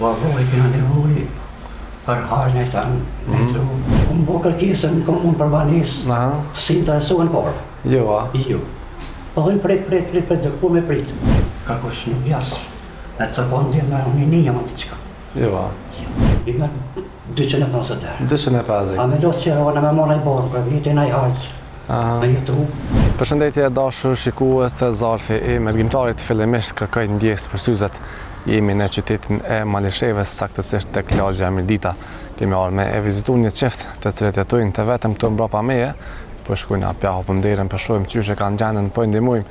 Valloj, kena nevoj për harën e thënë, me tru. Unë bo kërkesën, unë për banesë, si interesohen parë. Jo, a? Jo. Po dhënë prit, dhe ku me prit. Kërkosh nuk jasë, e të konë dhe me unë një më të qka. Jo, a? I me 250 herë. 250. A me do të qera, në me mona i borë, për vitin a i harës, me jetu. Përshëndetje dashur shikues të Zarfi Emirgjimtarit, fillimisht kërkoj ndjesë për syzet. Jemi në qytetin e Malishevës, saktësisht tek lagja Emirdita. Kemi ardhur me e vizitu një qift të cilët jetojnë të vetëm këtu mbrapa meje. Po shkojnë apja hopëm derën, po shohim qyshe kanë gjendën, po ndihmojmë,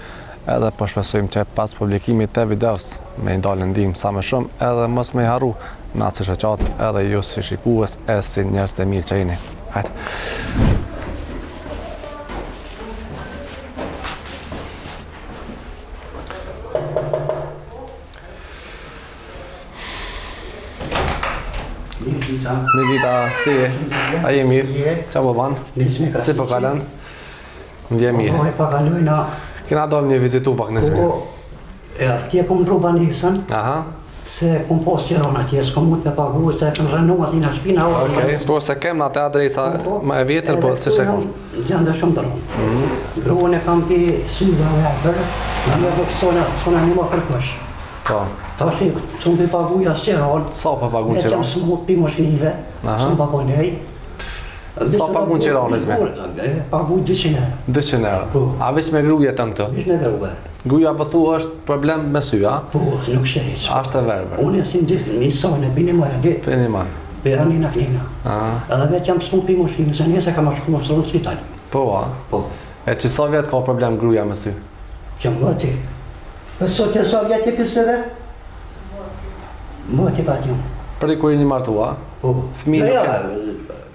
edhe po shpresojmë që pas publikimit të videos me i dalë ndihmë sa më shumë, edhe mos me i harru na si shoqat, edhe ju si shikues e si njerëz të mirë që jeni. Hajde. Mirë si e? A je mirë? Qa po banë? Si po kalën? Më dje mirë. Po, e pa kalujna. Kena dalë një vizitu pak nësmi. Atje kom dru banesën, se kom pos qeron atje, s'kom mund me pagu, se kom rënu ati në shpina. Okej, po se kem në atë adresa më e vjetër, po se shekon. Gjendë shumë të rënë. Gruën e kam pi syve e ebër, në me s'ona një më kërkush. Po. Ta shi, s'u më paguja s'qeron. Sa pa pagun qeron? E qem s'mut pi moshnive, s'u më pagu nej. Sa pagun qeron nëzme? Pagu 200 euro. 200 euro. A veç me gruja të në të? Veç me gruja. Gruja për tu është problem me sy, a? Po, nuk sheq. Ashtë e verber. Unë e si një sajnë, pini më e dit. Pini man. Pera një në knina. Edhe veç jam s'mut pi moshnive, se njëse ka ma shku më sërën spital. Po, a? Po. E që sa vjetë ka problem gruja me sy? Që mëti. Për sot e sa vjetë e pisëve? Mëti pa t'jum. Për i kur i një martua? Po. Fëmi nuk e?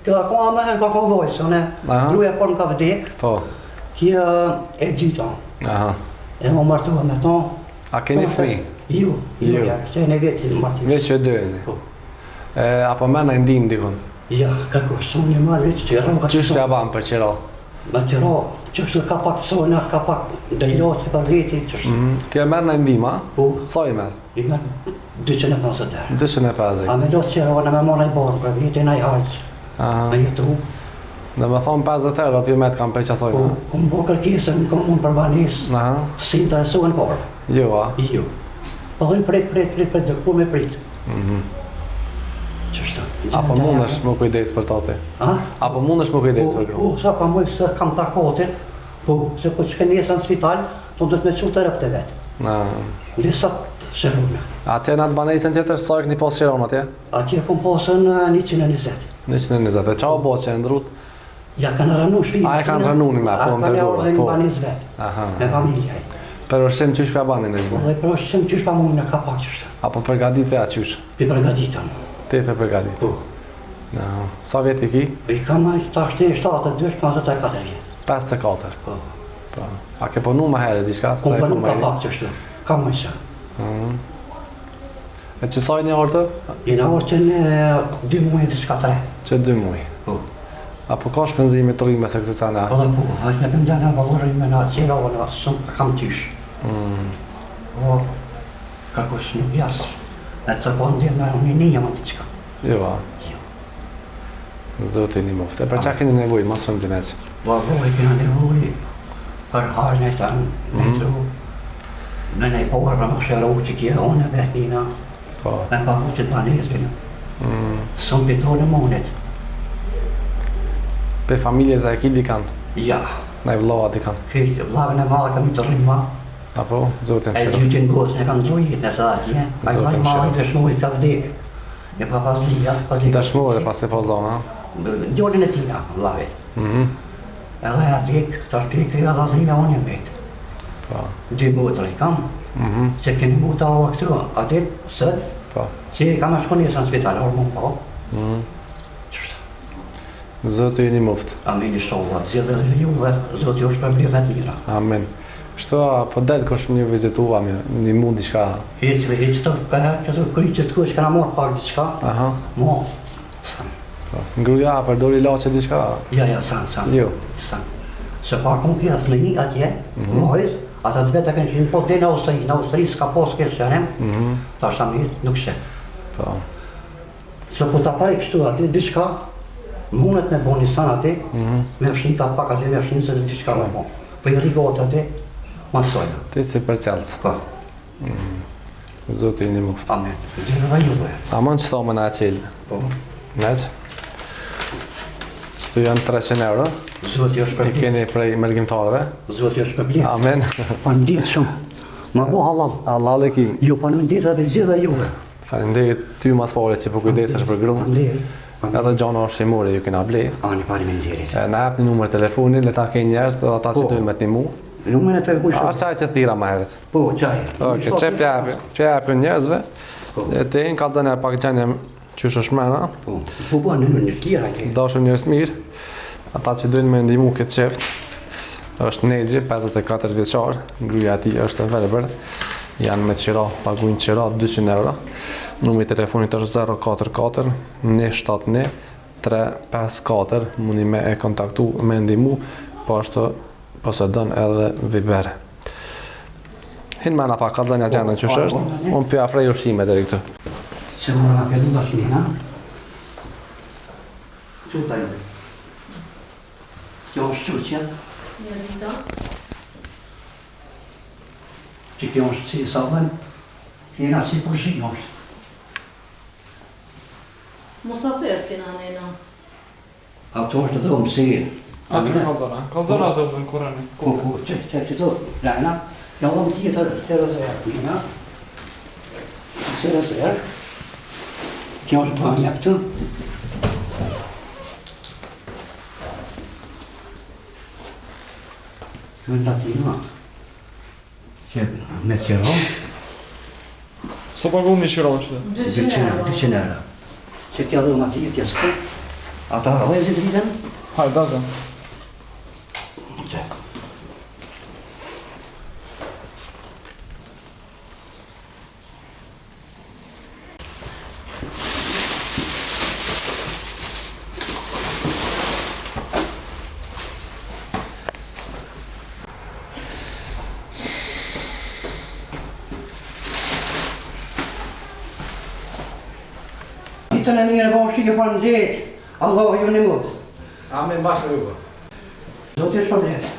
Kjo ka me ka vojës, gruja por në ka vdek. Po. Kjo e gjitha. E më martua me ton. A keni fëmi? Jo, se e në vetë si martim. Vetë që e dojeni? Po. Apo mena i ndim dikon? Ja, kako, së një marrë vetë që rrëm ka të Qështë ka banë për qëra? Me qëra, qështë ka pak sona, ka pak dejlati për veti, qështë. Kjo mena i ndim, a? Po. Sa i merë? I merë 250 herë. 250? A me do të qëra, në me mona i borë për vetin a i harës. Me jetu. Dhe me thonë 50 euro për me të kam për qasojnë? Po, kom bo kërkesën, kom unë për banesë, si interesohen parë. Jo, a? Jo. Po dhënë prit, dhe ku me prit. Qështë? Apo mund është më kujdes për tate? Apo mund është më kujdes për gru? Po, sa pa mëjë se kam takotin, po, se po që kënë jesë në spital, të dhëtë me qëllë të rëpë të vetë. Disa shërune. Atje në atë banesën tjetër, sa e këni posë qëron atje? Atje kom posën 120. 120, e qa o bo që e ndrut? Ja kanë rënu shpinë. A e kanë rënu një me, po më tërgove, po. A kanë një banesë vetë, me familjaj. Për ushqim qysh për banin e zbu? Dhe për ushqim qysh për mujnë në ka pak qështë. Apo përgadit dhe a qysh? Për përgaditëm. Te për përgadit? Po. Sa vjet i ki? I kam ta 7-2, 54 vjetë. 54? Po. A ke punu më herë, diçka? Kom përnu ka pak qështë, ka mëjse. E që sa i një orë të? I në orë që në 2 muaj të shka 3. Që 2 muaj? Po. Apo ka shpenzimi të rime se këse cana? Po dhe po, aqë në këmë gjana valorime në qera o në shumë kam tysh. Po, kërkosh nuk jasë, e të konë dhe në unë një më të qka. Jo, a? Jo. Zotë i një muftë. E për qa keni nevoj, mas shumë të neqë? Valoj, kena nevoj për harën e thënë, me tru. Në nej porë për më shëru që kje onë e vetë njëna. Po. Me pagu që të banesë Shumë për tonë monit. Për familje za e ki dikan? Ja. Na i vlova dikan? Këtë vlavën e madhe kam i të rrima. Apo, zotë e më shërëft. E gjyqin gosën e kam drujit në sa atje. A i madhe të shmojt ka vdek. E pa paslia. Dëshmore pas e pas dona? Gjorin e tina, vlavit. Edhe e vdek, të shpik e vazhime unë e mbet. 2 mutër i kam. Që keni muta o këtu, atit, sët. Që i kam ashtë njësë në spital, hormon po. Zotë i një muftë. Amin i shohat, zjedhe dhe juve, zotë ju është për blevet mira. Amin. Shto, po delë kësh një vizitua, një mund diçka? Heqve, heqve, që të kryqët ku që këna morë pak diçka. Mo, sanë. Ngruja, përdori laqe diçka? Ja, sanë. Jo? Sanë. Se pa kom pjesë në një atje, mojës, ata të vetë e kënë që në po dhe në Austri s'ka posë kërë shërem, ta është amirë, nuk shë. Po. Se po ta pari kështu aty, diçka, mundet me bo një san aty, me fshin ka pak aty, me fshin se diçka me bo. Po i rigot aty, ma sojna. Ti si për qelës. Po. Zotë i një muft. Amen. Gjene dhe juve. Amon që thome na qelë? Po. Neq? Që të janë 300 euro? Zotë i është për I keni prej mërgjimtarëve? Zotë i është për blie. Amen. Pa në ditë shumë. Ma bo halal. Allah e ki. Jo, pa në ditë dhe gjithë dhe juve. Falenderit ty mas pare që po kujdesesh për grunë. Falenderit. Edhe gjana është shimore ju kena ble. Ani pari me nderit. Na jep një numër telefoni, le ta ke njerës dhe ata që dojnë me t'nimu. Numër e telefon shumë. Ashtë qaj që t'ira ma heret. Po, qaj. Oke, që japin njerëzve. Te në kalëzën e pak qenje qysh është mrena. Po, po bo në një tjera ke. Dashur njerëz mirë. Ata që dojnë me ndimu këtë qeft. është Negji, 54 vjeçar, gruaja e tij është e verbër. Janë me qira, paguajnë qira 200 euro. Numri i telefonit është 044 971 354. Mundi me e kontaktu, me ndimu, po ashtu posedon edhe Viber. Hinë me në pak, ka zënja gjendën që është, unë për afrej ushqime deri këtu. Se më në apellu da shni, ha? Quta ju. Kjo është qëqja? Një dita. Që kjo është si sabën, jena si përshin është. Mosafer kena nena. Ato është dhe mësi. Kalzona dhe dhe në Korani. Ku, që të rana, ja unë tjetër të rëzërë, njëna. Se rëzërë. Kjo është banja këtë. Kjo në latina. Që me qëro, Sa pagun një qira që të? 200 euro. Që kjo dhe më t'i tjesë ata rëzit rritën. Hajde, da. Që. Ditën e mirë bashkë që për në gjithë, Allah ju në mund. Amin, bashkë me juve. Do t'jesh për blesë.